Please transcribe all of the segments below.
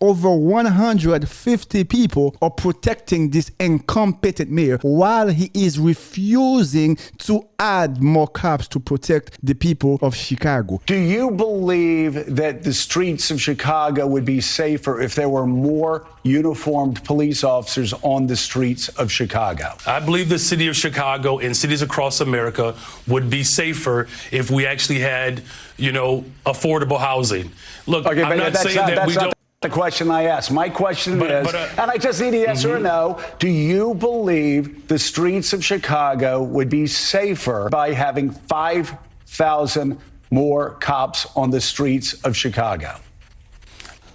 over 150 people are protecting this incompetent mayor while he is refusing to add more cops to protect the people of Chicago. Do you believe that the streets of Chicago would be safer if there were more uniformed police officers on the streets of Chicago? I believe the city of Chicago and cities across America would be safer if we actually had, affordable housing. Look, okay, I'm not saying that we don't. The question I asked. My question is, and I just need a yes or a no, do you believe the streets of Chicago would be safer by having 5,000 more cops on the streets of Chicago?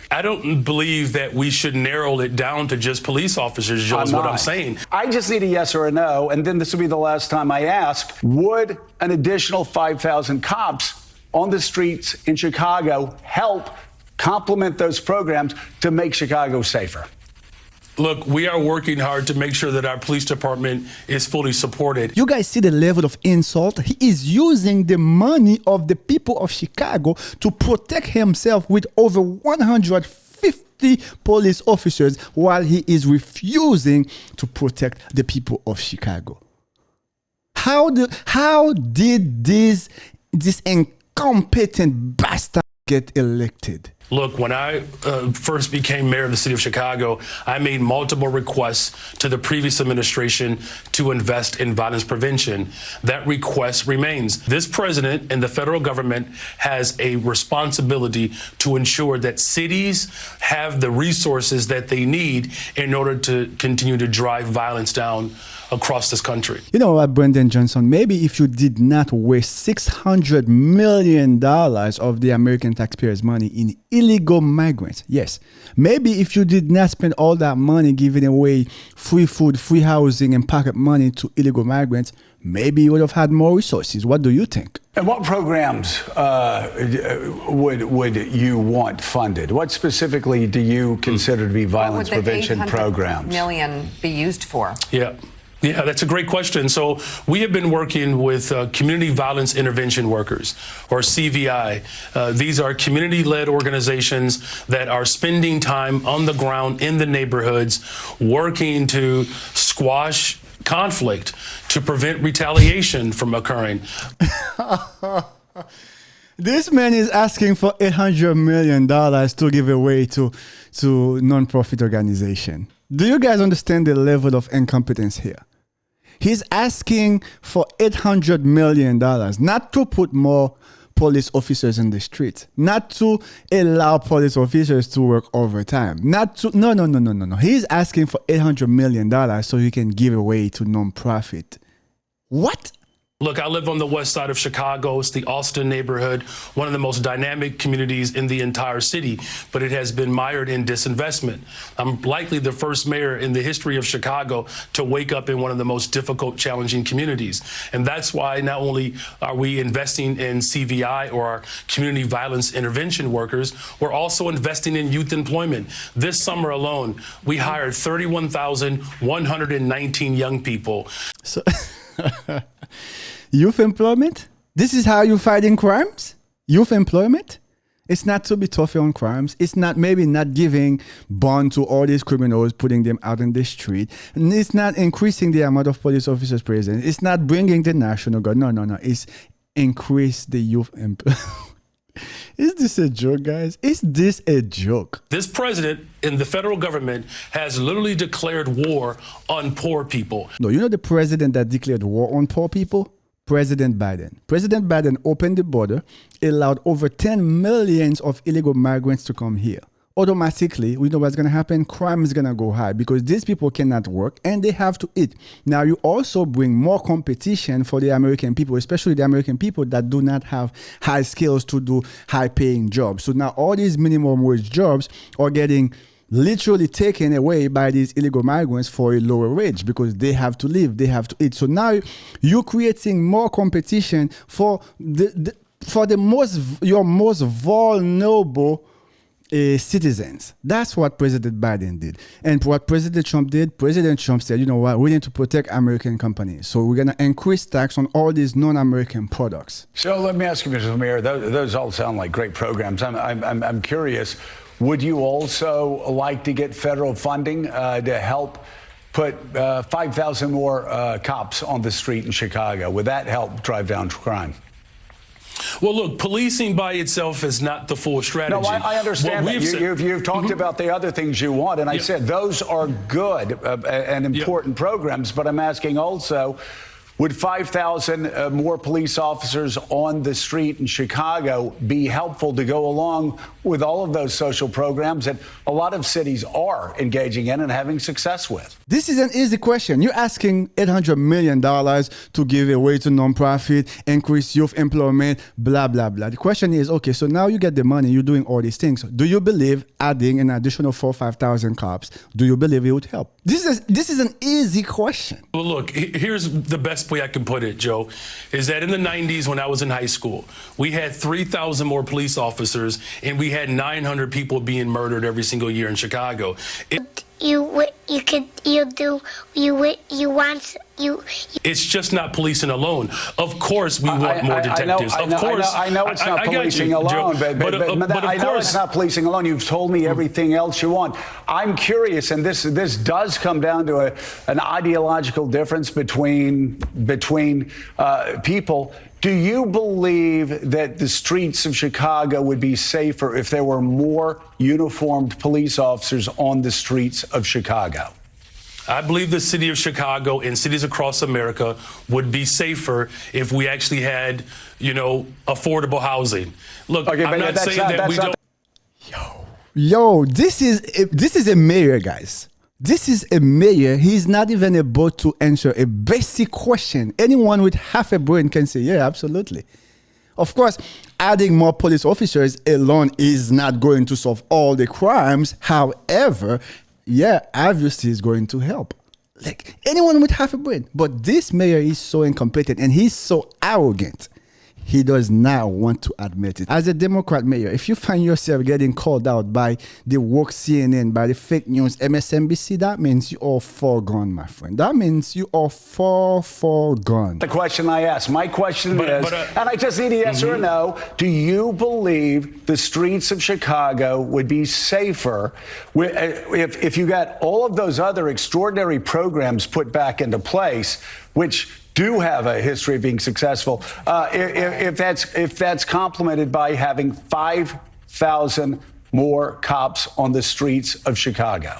I don't believe that we should narrow it down to just police officers, Joe, is what I'm saying. I just need a yes or a no, and then this will be the last time I ask. Would an additional 5,000 cops on the streets in Chicago help complement those programs to make Chicago safer? Look, we are working hard to make sure that our police department is fully supported. You guys see the level of insult? He is using the money of the people of Chicago to protect himself with over 150 police officers while he is refusing to protect the people of Chicago. How did this incompetent bastard get elected? Look, when I first became mayor of the city of Chicago, I made multiple requests to the previous administration to invest in violence prevention. That request remains. This president and the federal government has a responsibility to ensure that cities have the resources that they need in order to continue to drive violence down across this country. You know what, Brendan Johnson, maybe if you did not waste $600 million of the American taxpayers' money in illegal migrants, yes, maybe if you did not spend all that money giving away free food, free housing, and pocket money to illegal migrants, maybe you would have had more resources. What do you think? And what programs would you want funded? What specifically do you consider to be violence prevention programs? $800 million be used for? Yeah, that's a great question. So we have been working with community violence intervention workers, or CVI. These are community-led organizations that are spending time on the ground in the neighborhoods, working to squash conflict, to prevent retaliation from occurring. This man is asking for $800 million to give away to non-profit organization. Do you guys understand the level of incompetence here? He's asking for $800 million, not to put more police officers in the streets, not to allow police officers to work overtime, no. He's asking for $800 million so he can give away to non-profit. What? Look, I live on the west side of Chicago. It's the Austin neighborhood, one of the most dynamic communities in the entire city, but it has been mired in disinvestment. I'm likely the first mayor in the history of Chicago to wake up in one of the most difficult, challenging communities. And that's why not only are we investing in CVI, or our community violence intervention workers, we're also investing in youth employment. This summer alone, we hired 31,119 young people. So youth employment? This is how you fighting crimes? Youth employment? It's not to be tougher on crimes. It's not maybe not giving bond to all these criminals, putting them out in the street. And it's not increasing the amount of police officers present. It's not bringing the National Guard. No. It's increase the youth employment. Is this a joke, guys? Is this a joke? This president and the federal government has literally declared war on poor people. No, you know the president that declared war on poor people? President Biden. President Biden opened the border, allowed over 10 million of illegal migrants to come here. Automatically, we know what's going to happen. Crime is going to go high because these people cannot work and they have to eat. Now, you also bring more competition for the American people, especially the American people that do not have high skills to do high-paying jobs. So now all these minimum wage jobs are getting literally taken away by these illegal migrants for a lower wage because they have to live, they have to eat. So now you're creating more competition for your most vulnerable citizens. That's what President Biden did. And what President Trump did, President Trump said, you know what, we need to protect American companies. So we're going to increase tax on all these non-American products. So let me ask you, Mr. Mayor, those all sound like great programs. I'm curious, would you also like to get federal funding to help put 5,000 more cops on the street in Chicago? Would that help drive down crime? Well, look, policing by itself is not the full strategy. No, I understand that. You've talked about the other things you want, and I said those are good and important programs, but I'm asking also, would 5,000 more police officers on the street in Chicago be helpful to go along with all of those social programs that a lot of cities are engaging in and having success with? This is an easy question. You're asking $800 million to give away to nonprofit, increase youth employment, blah, blah, blah. The question is, okay, so now you get the money, you're doing all these things. Do you believe adding an additional 4,000 or 5,000 cops, do you believe it would help? This is an easy question. Well, look, here's the best way I can put it, Joe, is that in the 90s when I was in high school, we had 3,000 more police officers and we had 900 people being murdered every single year in Chicago. It's just not policing alone. Of course, we want more detectives. I know it's not policing alone, but I know it's not policing alone. You've told me everything else you want. I'm curious, and this does come down to an ideological difference between people. Do you believe that the streets of Chicago would be safer if there were more uniformed police officers on the streets of Chicago? I believe the city of Chicago and cities across America would be safer if we actually had, affordable housing. Look, okay, I'm not saying that we don't. Yo, this is a mayor, guys. This is a mayor. He's not even able to answer a basic question. Anyone with half a brain can say, yeah, absolutely. Of course, adding more police officers alone is not going to solve all the crimes. However, yeah, obviously it's going to help. Like anyone with half a brain. But this mayor is so incompetent and he's so arrogant. He does not want to admit it. As a Democrat mayor, if you find yourself getting called out by the woke CNN, by the fake news MSNBC, that means you are foregone, my friend. That means you are foregone. The question I asked, my question is, and I just need a yes or a no, do you believe the streets of Chicago would be safer if you got all of those other extraordinary programs put back into place, which do have a history of being successful, if that's complemented by having 5,000 more cops on the streets of Chicago?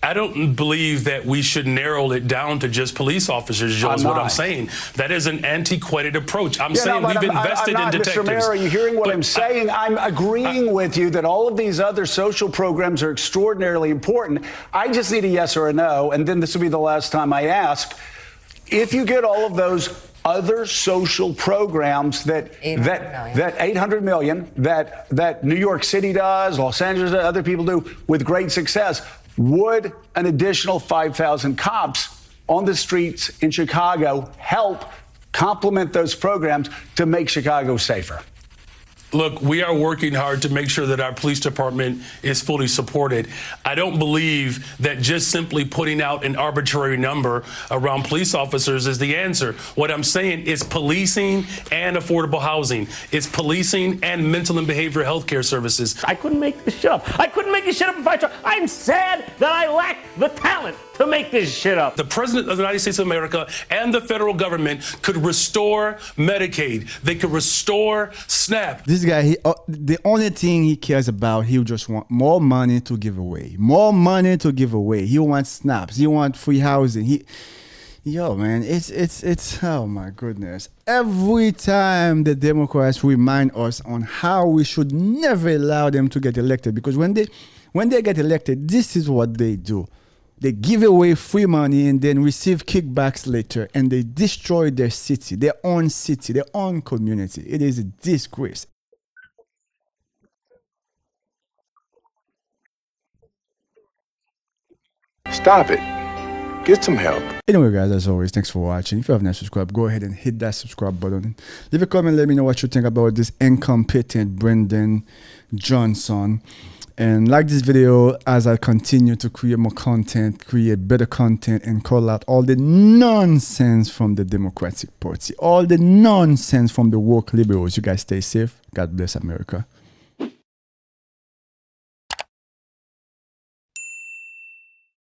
I don't believe that we should narrow it down to just police officers, Joe, is what I'm saying. That is an antiquated approach. I'm saying we've invested in detectives. Mr. Mayor, are you hearing what I'm saying? I'm agreeing with you that all of these other social programs are extraordinarily important. I just need a yes or a no, and then this will be the last time I ask. If you get all of those other social programs that 800 million that New York City does, Los Angeles, other people do with great success, would an additional 5,000 cops on the streets in Chicago help complement those programs to make Chicago safer? Look, we are working hard to make sure that our police department is fully supported. I don't believe that just simply putting out an arbitrary number around police officers is the answer. What I'm saying is policing and affordable housing. It's policing and mental and behavioral health care services. I couldn't make this shit up. I couldn't make this shit up if I tried. I'm sad that I lack the talent to make this shit up. The President of the United States of America and the federal government could restore Medicaid. They could restore SNAP. This guy, the only thing he cares about, he just want more money to give away. More money to give away. He wants snaps. He wants free housing. Yo, man, it's oh my goodness. Every time the Democrats remind us on how we should never allow them to get elected, because when they get elected, this is what they do. They give away free money and then receive kickbacks later, and they destroy their city, their own community. It is a disgrace. Stop it. Get some help. Anyway, guys, as always, thanks for watching. If you haven't yet subscribed, go ahead and hit that subscribe button. Leave a comment, let me know what you think about this incompetent Brendan Johnson. And like this video as I continue to create more content, create better content, and call out all the nonsense from the Democratic Party, all the nonsense from the woke liberals. You guys stay safe. God bless America.